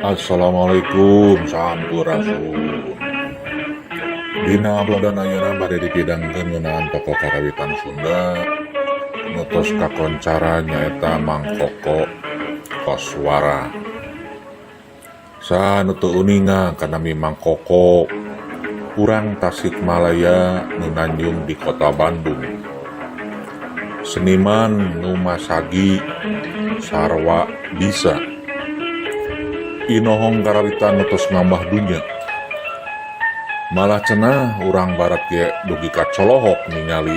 Assalamualaikum sampurasun. Dina abladan ayeuna bade dipidangkeun ngeunaan tokoh karawitan Sunda nutos kakoncara nyaeta Mang Koko Koswara. Saha nu teu uninga kana Mang Koko urang Tasikmalaya nu nanjung di kota Bandung. Seniman nu masagi sarwa bisa inohong karawitan nutos ngambah dunya. Malah cenah urang barat ge dugi kacolohok ningali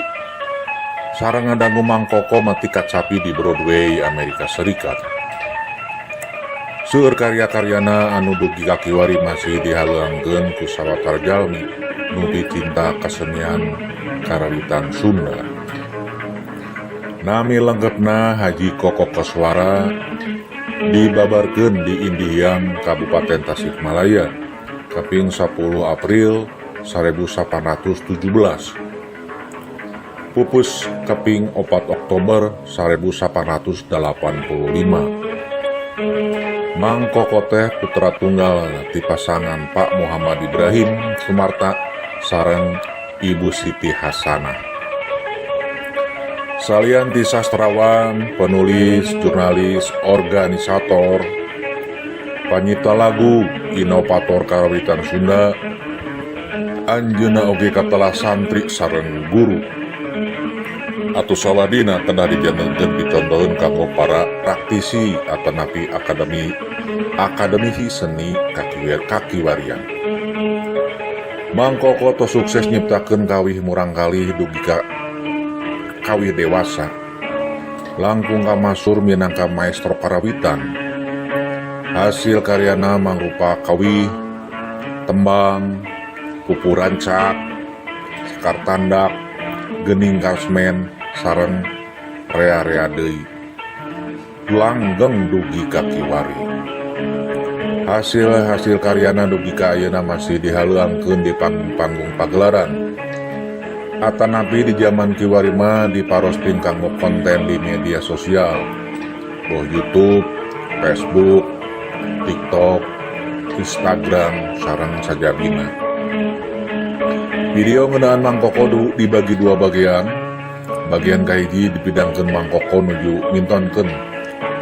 sareng ngadangu Mang Koko mati kacapi di Broadway Amerika Serikat. Seueur karya-karyana anu dugi kakiwari masih dihaleuangkeun ku sawatar jalmi nu cinta kasenian karawitan Sunda. Nami lengkepna Haji Koko Koswara dibabarkeun di Indihiang Kabupaten Tasikmalaya kaping 10 April 1817 pupus kaping 4 Oktober 1885. Mang Koko teh putra tunggal ti pasangan Pak Muhammad Ibrahim Sumarta sareng Ibu Siti Hasanah. Salian ti sastrawan, penulis, jurnalis, organisator, panyipta lagu, inovator karawitan Sunda, anjeunna oge katelah santri sareng guru. Atuh sawadina kedah dijanengkeun dicontoheun kanggo para praktisi atanapi akademisi seni kakiwarian. Mang Koko tos sukses nyiptakeun kawih murang kalih dugi ka kawih dewasa, langkung kamasur minangka maestro karawitan. Hasil karyana mangrupa kawih, tembang, pupu rancak, sekar tandak, gening kasmen, sareng rea-rea deui. Langgeng dugi ka kiwari. Hasil karyana dugi ka ayeuna masih dihaleuangkeun di panggung pagelaran. Atanapi di zaman kiwari mah diparoskeun kanggo konten di media sosial, boh YouTube, Facebook, TikTok, Instagram, sareng sajabina. Video ngeunaan Mang Koko dibagi dua bagian. Bagian kahiji dipidangkeun Mang Koko nuju mintonkeun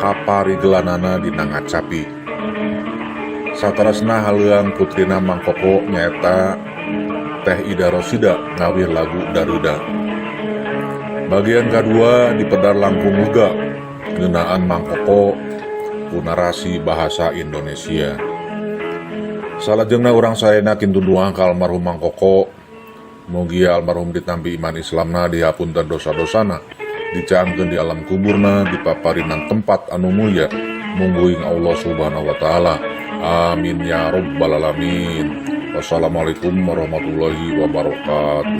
kaparigelanana dina ngacapi. Saterasna haleuang putrina Mang Koko nyaeta Teh Ida Rosida ngawih lagu Daruda. Bagian kedua dipedar langkung lega ngeunaan Mang Koko ku narasi bahasa Indonesia. Salajengna urang saena kintu doa ka almarhum Mang Koko, mugi almarhum ditampi iman Islamna, dihapunten dosa-dosana, dicaangkeun di alam kuburna, dipaparinan tempat anu mulya mungguing Allah Subhanahu wa taala. Amin ya rabbal alamin. Wassalamualaikum warahmatullahi wabarakatuh.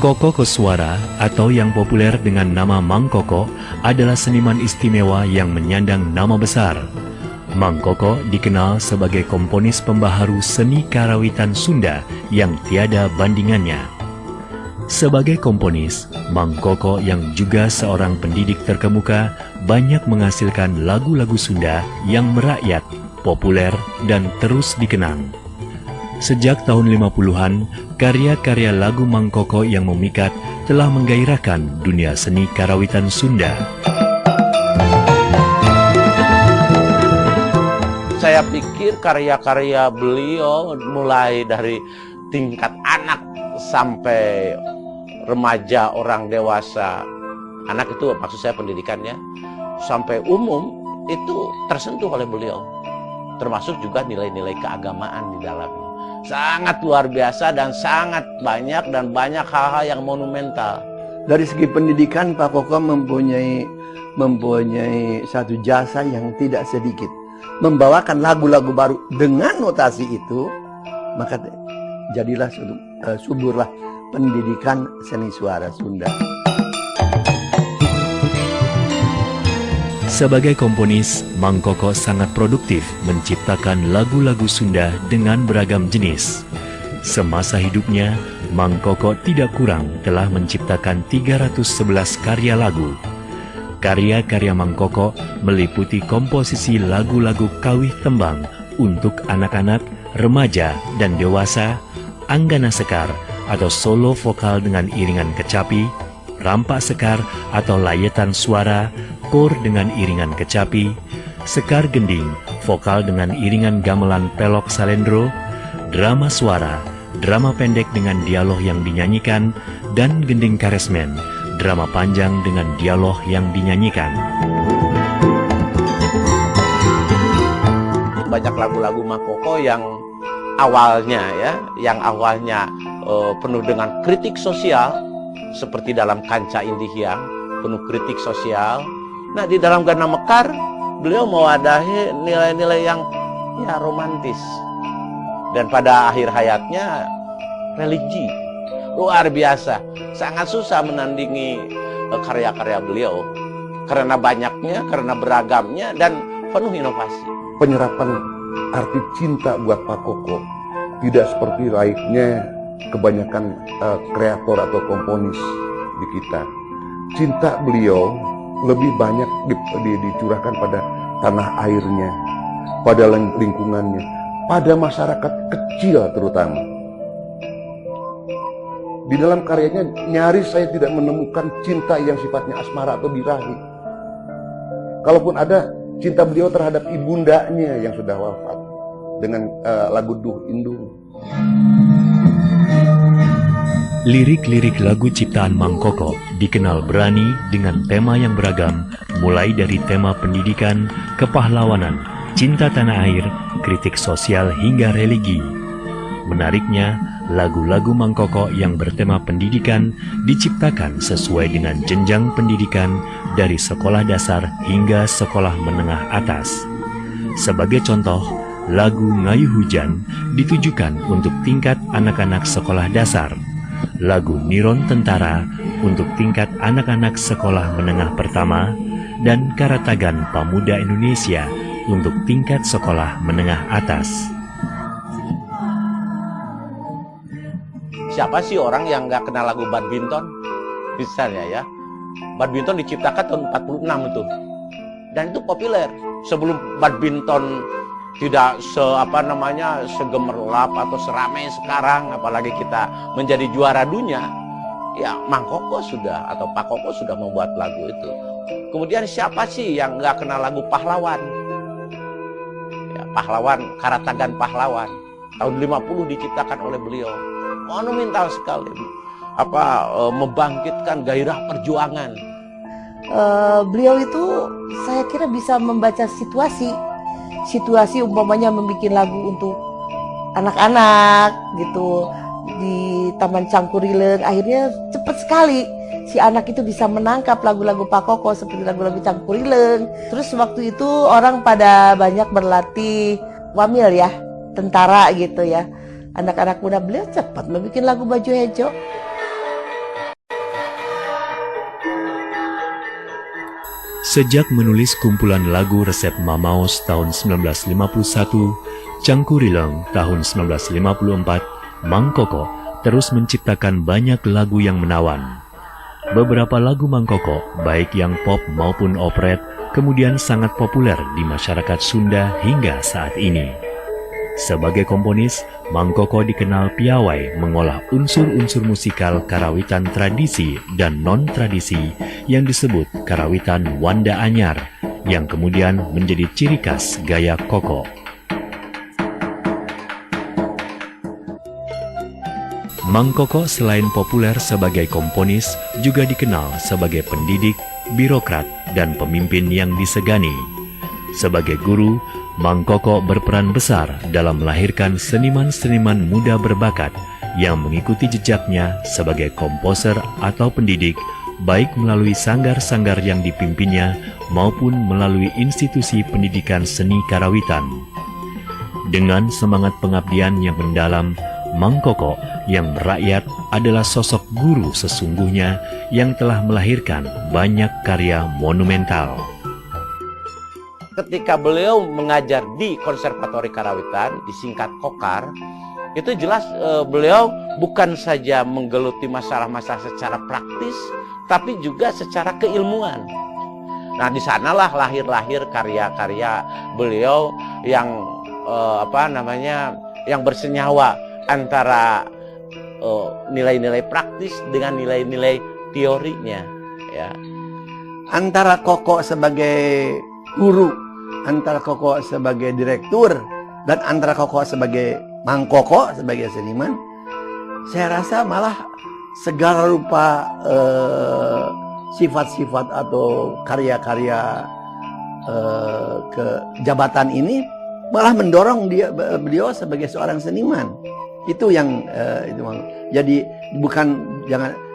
Koko Koswara atau yang populer dengan nama Mang Koko adalah seniman istimewa yang menyandang nama besar. Mang Koko dikenal sebagai komponis pembaharu seni karawitan Sunda yang tiada bandingannya. Sebagai komponis, Mang Koko yang juga seorang pendidik terkemuka banyak menghasilkan lagu-lagu Sunda yang merakyat, populer, dan terus dikenang. Sejak tahun 50-an, karya-karya lagu Mang Koko yang memikat telah menggairahkan dunia seni karawitan Sunda. Saya pikir karya-karya beliau mulai dari tingkat anak sampai remaja, orang dewasa, anak itu maksud saya pendidikannya, sampai umum itu tersentuh oleh beliau. Termasuk juga nilai-nilai keagamaan di dalamnya. Sangat luar biasa dan sangat banyak hal-hal yang monumental. Dari segi pendidikan, Pak Koko mempunyai satu jasa yang tidak sedikit. Membawakan lagu-lagu baru dengan notasi itu, maka jadilah suburlah pendidikan seni suara Sunda. Sebagai komponis, Mang Koko sangat produktif menciptakan lagu-lagu Sunda dengan beragam jenis. Semasa hidupnya, Mang Koko tidak kurang telah menciptakan 311 karya lagu. Karya-karya Mang Koko meliputi komposisi lagu-lagu kawih tembang untuk anak-anak, remaja, dan dewasa, anggana sekar atau solo vokal dengan iringan kecapi, rampak sekar atau layetan suara, kor dengan iringan kecapi, sekar gending, vokal dengan iringan gamelan pelok salendro, drama suara, drama pendek dengan dialog yang dinyanyikan, dan gending karesmen, drama panjang dengan dialog yang dinyanyikan. Banyak lagu-lagu Mang Koko yang awalnya penuh dengan kritik sosial, seperti dalam Kanca Indihiyang, penuh kritik sosial. Nah, di dalam Gana Mekar, beliau mewadahi nilai-nilai yang romantis. Dan pada akhir hayatnya, religi. Luar biasa. Sangat susah menandingi karya-karya beliau. Karena banyaknya, karena beragamnya, dan penuh inovasi. Penyerapan arti cinta buat Pak Koko tidak seperti layaknya kebanyakan kreator atau komponis di kita. Cinta beliau lebih banyak dicurahkan pada tanah airnya, pada lingkungannya, pada masyarakat kecil terutama. Di dalam karyanya nyaris saya tidak menemukan cinta yang sifatnya asmara atau birahi. Kalaupun ada, cinta beliau terhadap ibundanya yang sudah wafat dengan lagu Duh Indung. Lirik-lirik lagu ciptaan Mang Koko dikenal berani dengan tema yang beragam, mulai dari tema pendidikan, kepahlawanan, cinta tanah air, kritik sosial hingga religi. Menariknya, lagu-lagu Mang Koko yang bertema pendidikan diciptakan sesuai dengan jenjang pendidikan dari sekolah dasar hingga sekolah menengah atas. Sebagai contoh, lagu Ngayuh Hujan ditujukan untuk tingkat anak-anak sekolah dasar. lagu Niron Tentara untuk tingkat anak-anak sekolah menengah pertama, dan Karatagan Pamuda Indonesia untuk tingkat sekolah menengah atas. Siapa sih orang yang nggak kenal lagu badminton? Misalnya ya, badminton diciptakan tahun 46 itu. Dan itu populer. Sebelum badminton tidak segemerlap atau seramai sekarang, apalagi kita menjadi juara dunia, ya Mang Koko sudah atau Pak Koko sudah membuat lagu itu. Kemudian siapa sih yang nggak kenal lagu Pahlawan? Ya, Pahlawan, Karatagan Pahlawan. Tahun 50 diciptakan oleh beliau. Monumental sekali. Membangkitkan gairah perjuangan. Beliau itu saya kira bisa membaca situasi umpamanya membuat lagu untuk anak-anak gitu di Taman Cangkurileng, akhirnya cepat sekali si anak itu bisa menangkap lagu-lagu Pak Koko seperti lagu-lagu Cangkurileng. Terus waktu itu orang pada banyak berlatih wamil ya, tentara gitu ya. Anak-anak muda beliau cepat membuat lagu Baju Hejo. Sejak menulis kumpulan lagu resep Mamaos tahun 1951, Cangkurileng tahun 1954, Mang Koko terus menciptakan banyak lagu yang menawan. Beberapa lagu Mang Koko, baik yang pop maupun operet, kemudian sangat populer di masyarakat Sunda hingga saat ini. Sebagai komponis, Mang Koko dikenal piawai mengolah unsur-unsur musikal karawitan tradisi dan non-tradisi yang disebut karawitan Wanda Anyar, yang kemudian menjadi ciri khas gaya Koko. Mang Koko selain populer sebagai komponis, juga dikenal sebagai pendidik, birokrat, dan pemimpin yang disegani. Sebagai guru, Mang Koko berperan besar dalam melahirkan seniman-seniman muda berbakat yang mengikuti jejaknya sebagai komposer atau pendidik, baik melalui sanggar-sanggar yang dipimpinnya maupun melalui institusi pendidikan seni karawitan. Dengan semangat pengabdian yang mendalam, Mang Koko yang merakyat adalah sosok guru sesungguhnya yang telah melahirkan banyak karya monumental. Ketika beliau mengajar di Konservatori Karawitan, disingkat Kokar, itu jelas beliau bukan saja menggeluti masalah-masalah secara praktis, tapi juga secara keilmuan. Nah, di sanalah lahir karya-karya beliau yang yang bersenyawa antara nilai-nilai praktis dengan nilai-nilai teorinya, ya. Antara Koko sebagai guru, antara Koko sebagai direktur, dan antara Koko sebagai Mang Koko sebagai seniman, saya rasa malah segala rupa sifat-sifat atau karya-karya kejabatan ini malah mendorong beliau sebagai seorang seniman. Itu yang jadi bukan,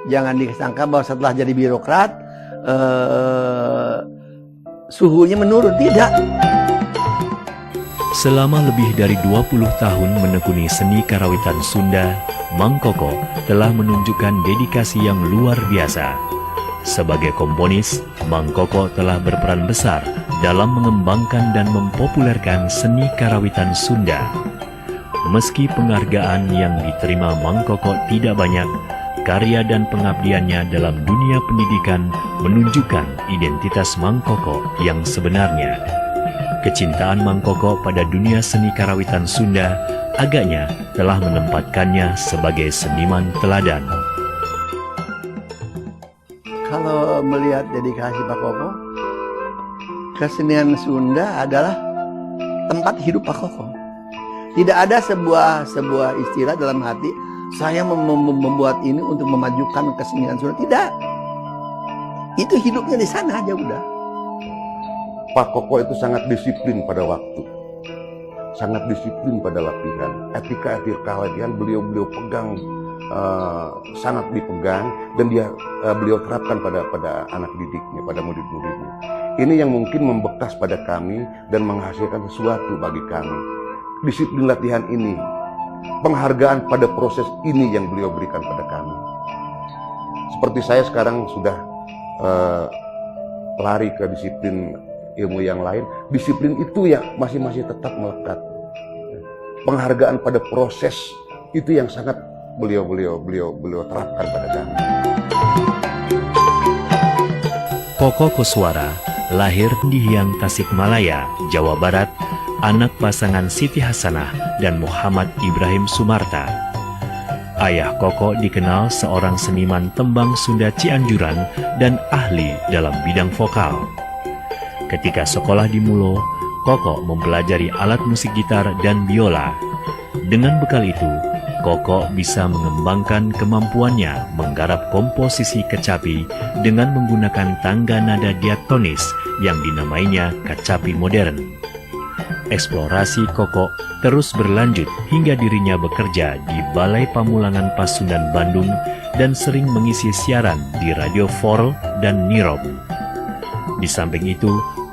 jangan disangka bahwa setelah jadi birokrat suhunya menurun, tidak. Selama lebih dari 20 tahun menekuni seni karawitan Sunda, Mang Koko telah menunjukkan dedikasi yang luar biasa. Sebagai komponis, Mang Koko telah berperan besar dalam mengembangkan dan mempopulerkan seni karawitan Sunda. Meski penghargaan yang diterima Mang Koko tidak banyak, karya dan pengabdiannya dalam dunia pendidikan menunjukkan identitas Mang Koko yang sebenarnya. Kecintaan Mang Koko pada dunia seni karawitan Sunda agaknya telah menempatkannya sebagai seniman teladan. Kalau melihat dedikasi Pak Koko, kesenian Sunda adalah tempat hidup Pak Koko. Tidak ada sebuah istilah dalam hati saya membuat ini untuk memajukan kesenian Sunda. Tidak. Itu hidupnya di sana aja udah. Pak Koko itu sangat disiplin pada waktu, sangat disiplin pada latihan. Etika latihan beliau pegang, sangat dipegang, dan beliau terapkan pada anak didiknya, pada murid-muridnya. Ini yang mungkin membekas pada kami dan menghasilkan sesuatu bagi kami. Disiplin latihan ini, penghargaan pada proses ini yang beliau berikan pada kami. Seperti saya sekarang sudah lari ke disiplin ilmu yang lain, disiplin itu yang masih tetap melekat. Penghargaan pada proses itu yang sangat beliau terapkan pada kami. Koko Koswara lahir di Hyang, Tasikmalaya, Jawa Barat, anak pasangan Siti Hasanah dan Muhammad Ibrahim Sumarta. Ayah Koko dikenal seorang seniman tembang Sunda Cianjuran dan ahli dalam bidang vokal. Ketika sekolah di Mulo, Koko mempelajari alat musik gitar dan biola. Dengan bekal itu, Koko bisa mengembangkan kemampuannya menggarap komposisi kecapi dengan menggunakan tangga nada diatonis yang dinamainya kecapi modern. Eksplorasi Koko terus berlanjut hingga dirinya bekerja di Balai Pamulangan Pasundan Bandung dan sering mengisi siaran di Radio Forl dan Nirop. Di samping itu,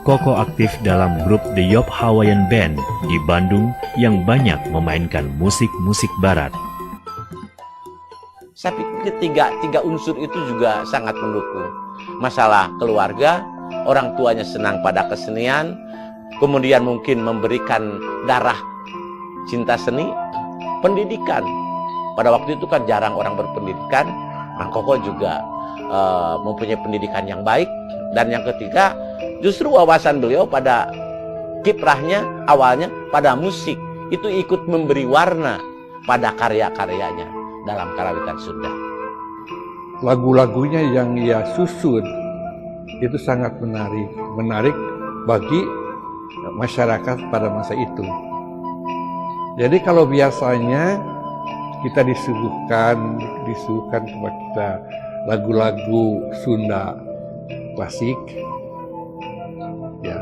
Koko aktif dalam grup The Yop Hawaiian Band di Bandung yang banyak memainkan musik-musik barat. Saya pikir tiga unsur itu juga sangat mendukung. Masalah keluarga, orang tuanya senang pada kesenian, kemudian mungkin memberikan darah cinta seni, pendidikan. Pada waktu itu kan jarang orang berpendidikan, Mang Koko juga mempunyai pendidikan yang baik. Dan yang ketiga, justru wawasan beliau pada kiprahnya awalnya pada musik. Itu ikut memberi warna pada karya-karyanya dalam karawitan Sunda. Lagu-lagunya yang ia susun itu sangat menarik bagi masyarakat pada masa itu. Jadi kalau biasanya kita disuguhkan kepada kita lagu-lagu Sunda klasik, ya,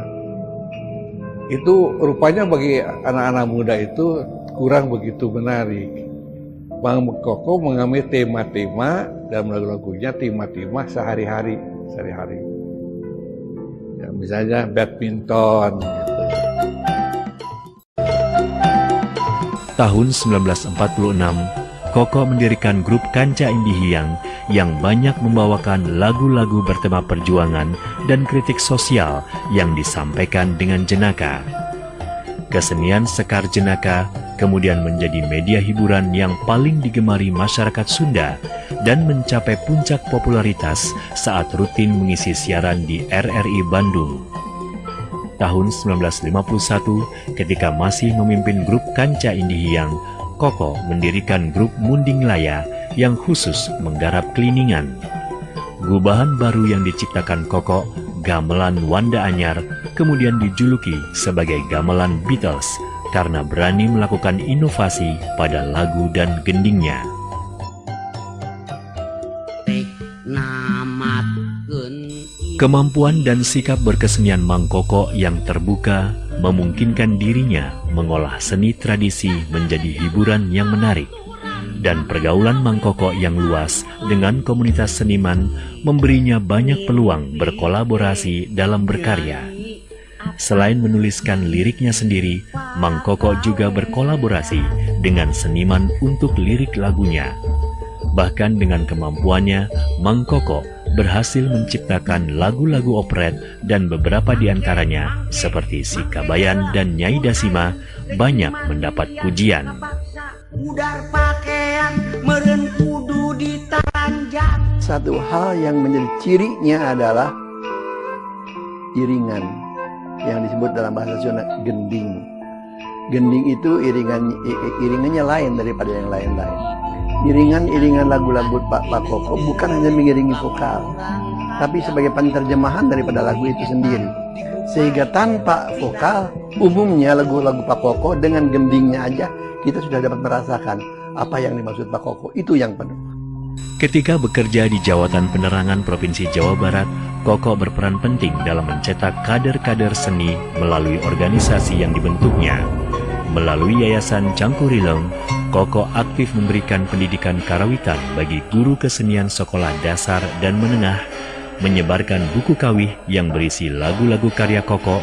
itu rupanya bagi anak-anak muda itu kurang begitu menarik. Mang Koko mengambil tema-tema dalam lagu-lagunya, tema-tema sehari-hari. Ya, misalnya badminton. Gitu. Tahun 1946, Koko mendirikan grup Kanca Indihiang yang banyak membawakan lagu-lagu bertema perjuangan dan kritik sosial yang disampaikan dengan jenaka. Kesenian Sekar Jenaka kemudian menjadi media hiburan yang paling digemari masyarakat Sunda dan mencapai puncak popularitas saat rutin mengisi siaran di RRI Bandung. Tahun 1951, ketika masih memimpin grup Kanca Indihiang, Koko mendirikan grup Munding Laya yang khusus menggarap keliningan. Gubahan baru yang diciptakan Koko, Gamelan Wanda Anyar, kemudian dijuluki sebagai Gamelan Beatles karena berani melakukan inovasi pada lagu dan gendingnya. Kemampuan dan sikap berkesenian Mang Koko yang terbuka memungkinkan dirinya mengolah seni tradisi menjadi hiburan yang menarik. Dan pergaulan Mang Koko yang luas dengan komunitas seniman memberinya banyak peluang berkolaborasi dalam berkarya. Selain menuliskan liriknya sendiri, Mang Koko juga berkolaborasi dengan seniman untuk lirik lagunya. Bahkan dengan kemampuannya, Mang Koko berhasil menciptakan lagu-lagu operet dan beberapa di antaranya seperti Si Kabayan dan Nyai Dasima banyak mendapat pujian. Satu hal yang menjadi cirinya adalah iringan yang disebut dalam bahasa Sunda gending. Gending itu iringannya lain daripada yang lain-lain. Iringan lagu-lagu Pak Koko bukan hanya mengiringi vokal, tapi sebagai penerjemahan daripada lagu itu sendiri. Sehingga tanpa vokal, umumnya lagu-lagu Pak Koko dengan gendingnya aja kita sudah dapat merasakan apa yang dimaksud Pak Koko. Itu yang penuh. Ketika bekerja di Jawatan Penerangan Provinsi Jawa Barat, Koko berperan penting dalam mencetak kader-kader seni melalui organisasi yang dibentuknya. Melalui Yayasan Cangkurileng, Koko aktif memberikan pendidikan karawitan bagi guru kesenian sekolah dasar dan menengah, menyebarkan buku kawih yang berisi lagu-lagu karya Koko,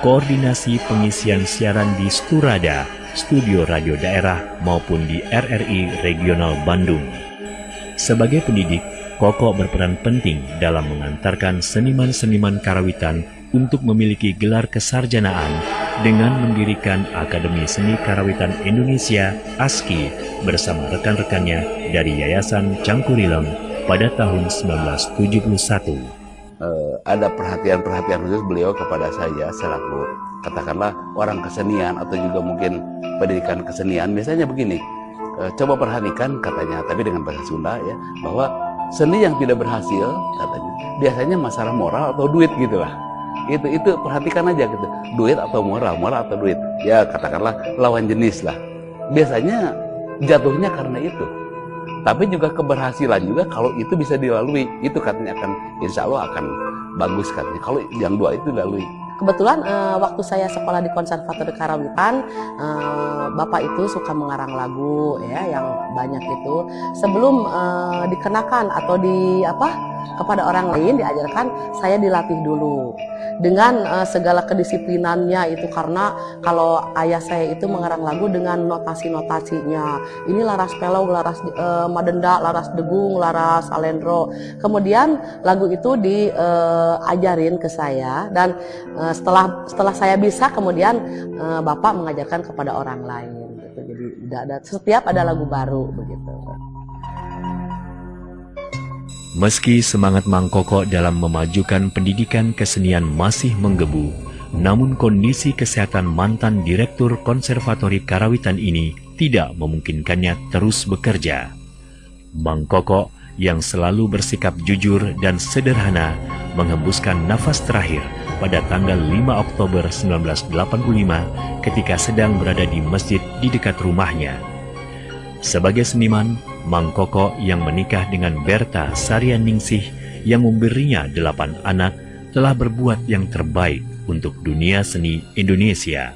koordinasi pengisian siaran di Sturada, studio radio daerah maupun di RRI Regional Bandung. Sebagai pendidik, Koko berperan penting dalam mengantarkan seniman-seniman karawitan untuk memiliki gelar kesarjanaan dengan mendirikan Akademi Seni Karawitan Indonesia (ASKI) bersama rekan-rekannya dari Yayasan Cangkurilem pada tahun 1971. Ada perhatian-perhatian khusus beliau kepada saya selaku katakanlah orang kesenian atau juga mungkin pendidikan kesenian. Biasanya begini, coba perhatikan katanya, tapi dengan bahasa Sunda ya, bahwa seni yang tidak berhasil katanya biasanya masalah moral atau duit gitulah. Itu perhatikan aja gitu, duit atau moral atau duit, ya katakanlah lawan jenis lah. Biasanya jatuhnya karena itu. Tapi juga keberhasilan juga kalau itu bisa dilalui, itu katanya akan insya Allah akan bagus katanya. Kalau yang dua itu dilalui. Kebetulan waktu saya sekolah di Konservatori Karawitan, Bapak itu suka mengarang lagu ya yang banyak itu. Sebelum dikenakan atau kepada orang lain diajarkan, saya dilatih dulu dengan segala kedisiplinannya itu, karena kalau ayah saya itu mengarang lagu dengan notasi-notasinya. Ini laras pelau, laras madenda, laras degung, laras alendro. Kemudian lagu itu diajarin ke saya, dan setelah saya bisa, kemudian Bapak mengajarkan kepada orang lain gitu. Jadi setiap ada lagu baru begitu. Meski semangat Mang Koko dalam memajukan pendidikan kesenian masih menggebu, namun kondisi kesehatan mantan Direktur Konservatori Karawitan ini tidak memungkinkannya terus bekerja. Mang Koko yang selalu bersikap jujur dan sederhana menghembuskan nafas terakhir pada tanggal 5 Oktober 1985 ketika sedang berada di masjid di dekat rumahnya. Sebagai seniman, Mang Koko yang menikah dengan Berta Sarianingsih yang memberinya 8 anak telah berbuat yang terbaik untuk dunia seni Indonesia.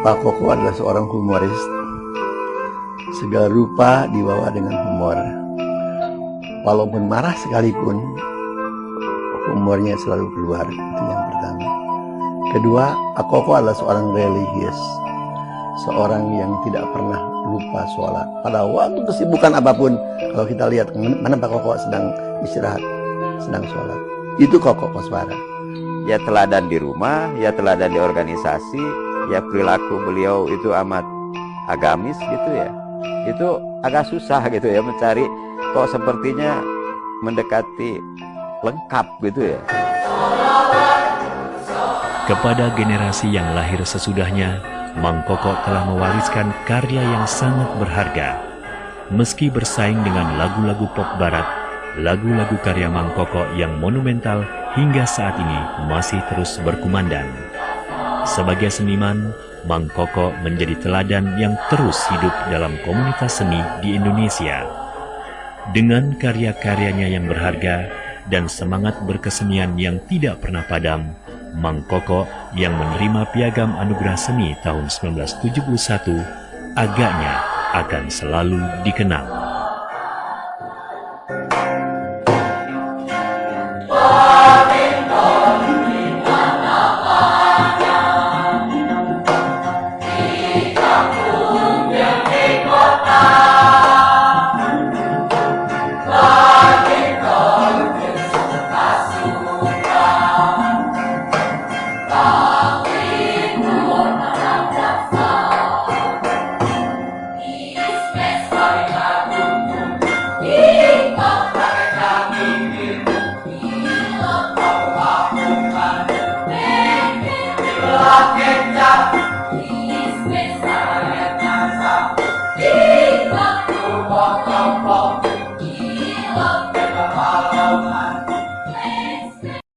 Pak Koko adalah seorang humoris. Segala rupa dibawa dengan humor. Walaupun marah sekalipun, humornya selalu keluar. Itu yang pertama. Kedua, Pak Koko adalah seorang religius. Seorang yang tidak pernah lupa sholat. Pada waktu kesibukan apapun, kalau kita lihat mana Pak Koko sedang istirahat, sedang sholat. Itu Koko Koswara. Ya teladan di rumah, ya teladan di organisasi, ya perilaku beliau itu amat agamis gitu ya. Itu agak susah gitu ya mencari, kok sepertinya mendekati lengkap gitu ya. Kepada generasi yang lahir sesudahnya, Mang Koko telah mewariskan karya yang sangat berharga. Meski bersaing dengan lagu-lagu pop barat, lagu-lagu karya Mang Koko yang monumental hingga saat ini masih terus berkumandang. Sebagai seniman, Mang Koko menjadi teladan yang terus hidup dalam komunitas seni di Indonesia. Dengan karya-karyanya yang berharga dan semangat berkesenian yang tidak pernah padam, Mang Koko yang menerima Piagam Anugerah Seni tahun 1971 agaknya akan selalu dikenang.